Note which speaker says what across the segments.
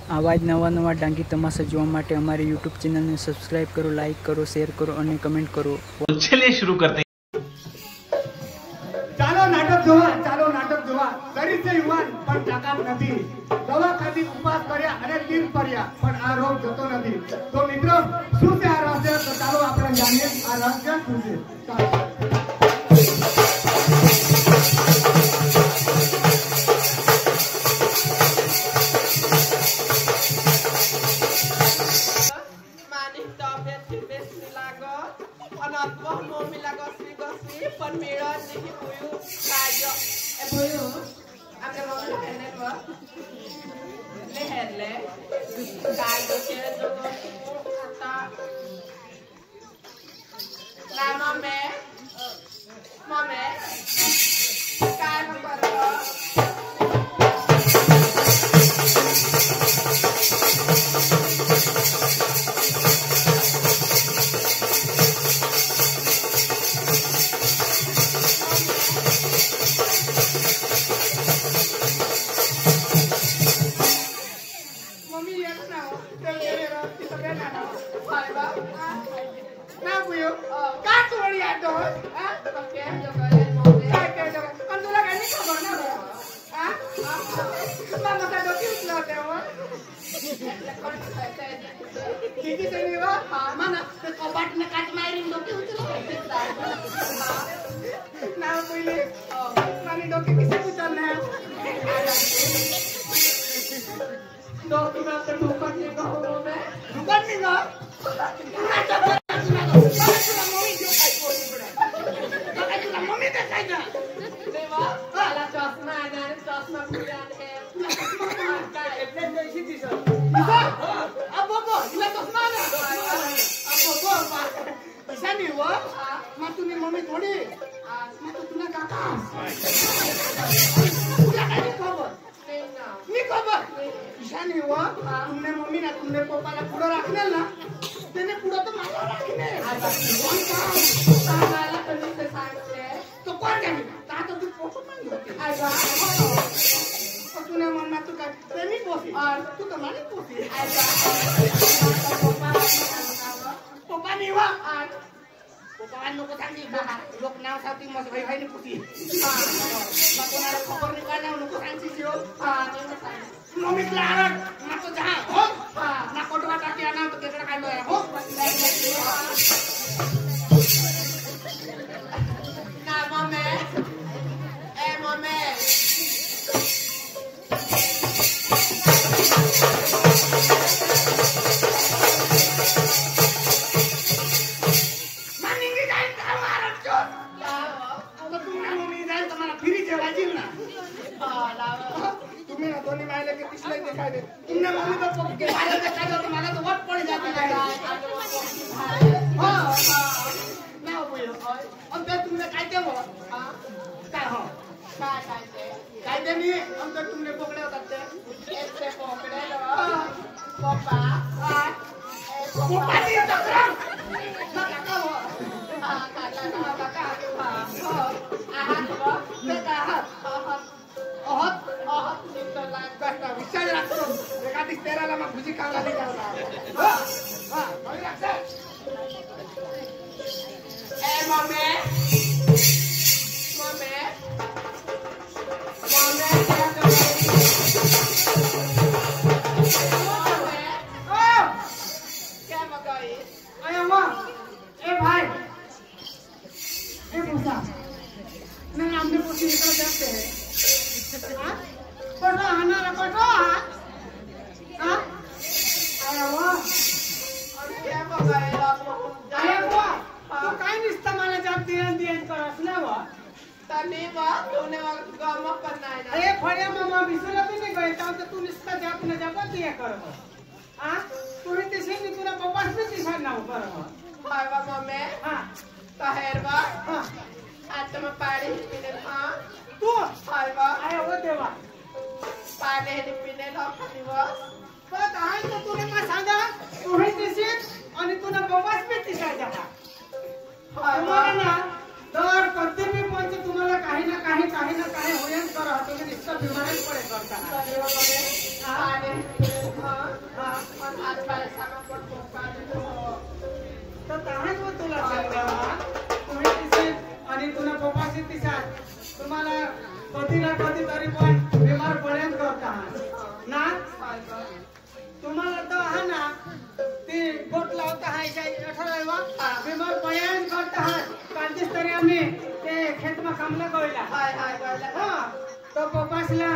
Speaker 1: आवा ज नवा नवा डांगी तमाशा जोवा माटे हमारे यूट्यूब चैनल ने सब्सक्राइब करो, लाइक करो, शेयर करो और कमेंट करो।
Speaker 2: चलिए शुरू करते हैं।
Speaker 3: चालो नाटक जोवा गरीब युवान पण ताकात नथी। दवाखानी उपवास कर्या अने तीर पर्या पण आ रोग जतो नथी। तो मित्रों શું છે આ રહસ્ય? તો ચાલો આપણે જાણીએ આ રહસ્ય શું છે। तुमने मम्मी ना तुमने पप्पाला पुढे राखणार ना त्याने पुढे तर मला राखणे तो कोण जाणे आता तू पोको पण होते तूने मम्मा तू काय प्रेमी पोसी तू तर मला पोसी पप्पा नाही वा पप्पा नको सांगी लोक नाव सांगती मग भाई भाई ने पोसी मग कोणाला खबर नाही काय नाव नको सांगती हो मम्मी क्लारट ना तो जहां हो ना कोटवा टाकी आना तो केकड़ा काय लो हो ना मम्मी ए मम्मी मानिंगी जाए कामारत चोर तो तुमने मम्मी जाए तुम्हारा फ्री जेवायची ना तुम्ही दोन्ही मायले के पिछले दिखाई दे तुमने मम्मी तो पक्के मायले दिखाई दे तो मला तो वट पड़ जाती है हां ना बोलो अब तो तुमने काय दे वो काय हो काय दे नहीं हम तो तुमने पकड़े होते ऐसे पकड़े लो पापा पापा नहीं तो करम ना काका हो काका हां वो बेटा विचार रखतो एखादी तेराला मग भुजी खायला नाही जाणार ए मम्मी मम्मी क्या मगाई अरे मां ए भाई ए मुसा मैं हमने पूछी निकल जाते हैं हां कोटो हमारा कोटो हां अरे वाह और क्या मगाई अरे वाह तो काय निस्ता मला जाब दियन करस ना वा तने वा तूने वा काम करना है अरे फड़िया मामा बिसला भी नहीं गए तो तू निस्ता जाब न जाब दिया करबो हां तू इते से नि तूना पप्पा से दिशा ना करबो हाय वा मम्मी हां तहेरवा हां आज तुम पाड़ी पीने हां तू हाय वा अरे वो देवा पाणी पिणे लोकांनी पण आहे तर तुला काय सांगा तुम्ही दिसेल आणि तुला बवास पे तिसा जाता तुम्हाला ना दर कधी मी पंच तुम्हाला काही ना काही होयन करा तुम्ही निश्चित बिमारी पडे करता साथ तुम्हाला कधी ना कधीतरी पण बिमार पडेल करता ना तुम्हाला तो है ना ती बोट लावता है बिमार पडेल करता है कालचीच तरी आम्ही ते खेत में कामला गयला हाँ तो पप्पासला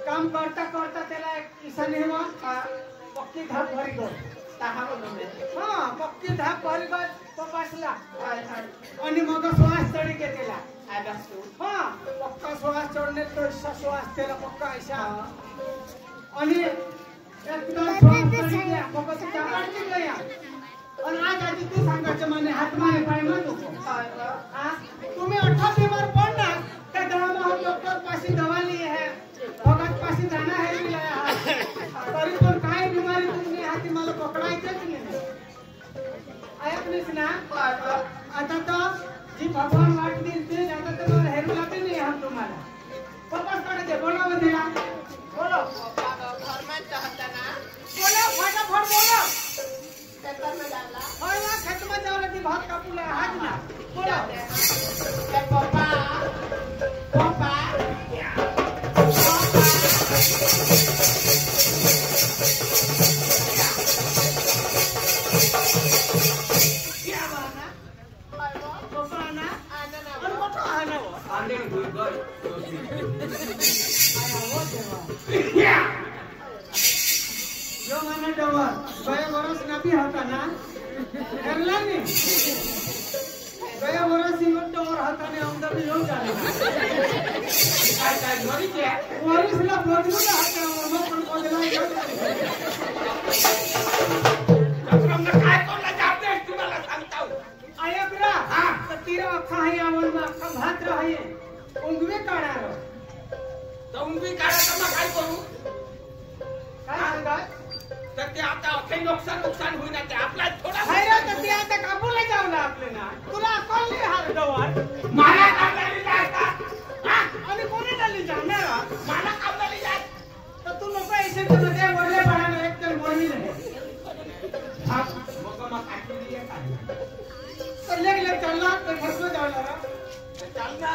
Speaker 3: काम करता करता त्याला इसा नहीं हुआ पक्की धाप भरी गो हाँ पक्की धाप भरी गो पप्पासला आणि मग श्वास चढी घेतला हाँ पक्का श्वास चढणे तो श्वास त्याला पक्का ऐसा आणि एकदम श्वास चढी गया पप्पा तुझ्या काढची गया आणि आज आधी तू सांगायचं म्हणे हात माने पाय मारू हाँ तुम्ही 18 बीमार पडना त्या दवा डॉक्टर पासी दवा ली है भगत पासी जाना है भी लाया है तरी पण काय बीमारी तुमने हाती मला पकडायचंच नाही ऐकलीस ना आता तो जी भगवान वाट देईल ते आता तर मला हेरूला भी नाही हम तुम्हाला पप्पा कडे दे बोलावं दिला बोलो घर में चाहता ना बोलो फटाफट बोलो खेत में डाला होय ना खेत में जावला ती भात कापूला हात ना बोलो पप्पा पप्पा जो mana dawar gaya boros nabi hata na herla ni gaya boros imut dawar hata ne amda bhi ho jane काय गरी के वरिसला बोलू ना हता मग पण बोलला हमने काय कोणला जाब दे तुम्हाला सांगतो आया बिरा हां तर तीरा अख्खा आहे आवडला अख्खा भात आहे उंगवे काढार तर उंगवी काढा तर काय करू काय सांगा तर ते आता काही नुकसान होईल ना ते आपला थोडा हैरा तर ते आता कापूला जावला आपले ना तुला अक्कल नाही हार डवर मला काढली जाता आणि कोणी डाली जाणार मला काढली जात तर तू नको ऐसे तर ते वरले पडायला एक तर बोलली नाही मग काढली आहे तर लेगले चालला तर फसलो जावला चालना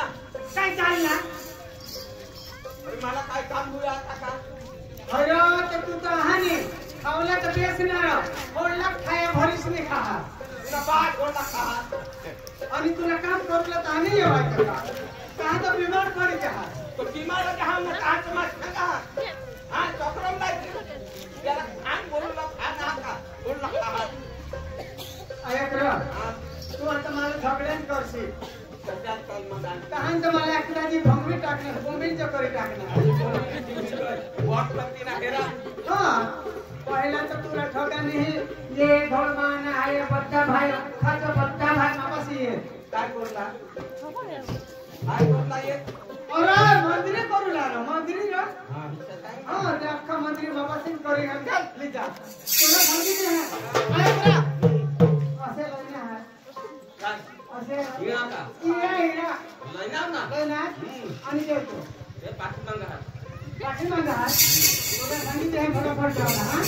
Speaker 3: काय चालना मला काय काम होईल आता का अरे ते तू तर हानी खावला तर बेसणार ओढला खाया भरीस नाही खा सपाट ओढला खा आणि तुला काम करलं तर आणि येवायचं का तर बीमार पडी जा तो बीमार जहां में काच मत खा हां चक्रम नाही याला खान बोलला खाना का बोलला खा आया कर तू आता मला झगड्यान करशील सध्या काल मदान कहां तर मला एकदाची भंगवी टाकणार भंगवीच्या करी टाकणार वॉट करती ना हेरा हां पहिला तर तुला ठोका नाही जे भगवान आहे बच्चा भाई खाचा बच्चा भाई मापासी आहे काय बोलला काय बोलला ये अरे मंदिर करू लारो मंदिर रा हां ते अख्खा मंदिर मापासी करी घाल ले जा तुला सांगितलं आहे अरे बरा असे लઈને आहे काय असे हिरा का हिरा लईना ना लईना आणि देतो ते पाठीमागं हात तुला सांगितलं आहे फटाफट जाऊ ना हां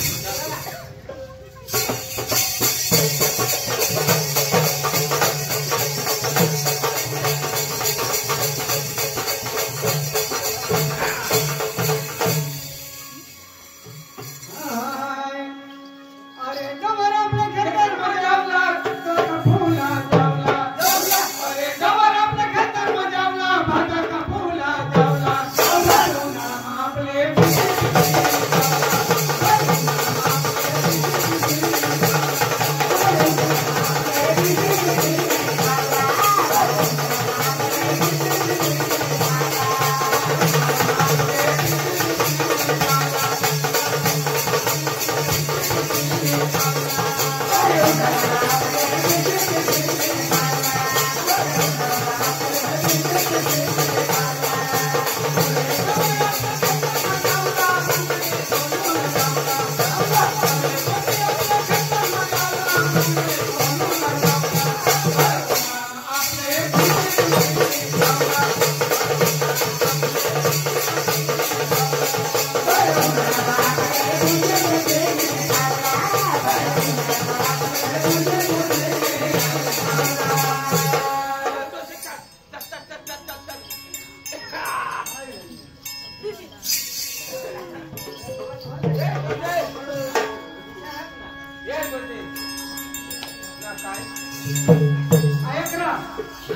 Speaker 3: ऐकरा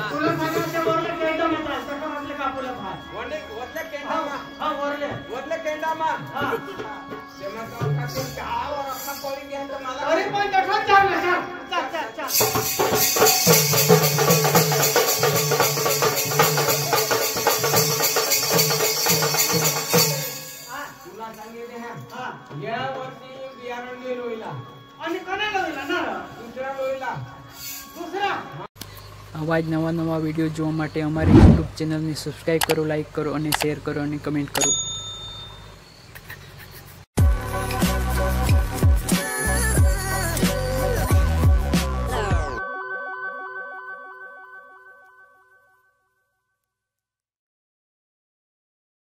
Speaker 3: तुला सांगायचं वरले केंडा मात्र सगळं आपले कापूला भात
Speaker 2: वरले केंडामा
Speaker 3: हा
Speaker 2: वरले केंडामा
Speaker 3: हा
Speaker 2: तेव्हा का गावावर आपला पॉलिंग घ्यायचं मला
Speaker 3: अरे पण तसंच जाऊ ना चल
Speaker 2: तुला सांगितले ना
Speaker 3: हा
Speaker 2: या वर्षी बियाणं नाही लोईला
Speaker 3: आणि कोणाला होईल ना
Speaker 2: दुसऱ्या लोईला
Speaker 3: दुसरा
Speaker 1: આવા જ નવા નવા વિડીયો જોવા માટે અમારી યુટ્યુબ ચેનલને સબસ્ક્રાઈબ કરો, લાઈક કરો અને શેર કરો અને કમેન્ટ કરો.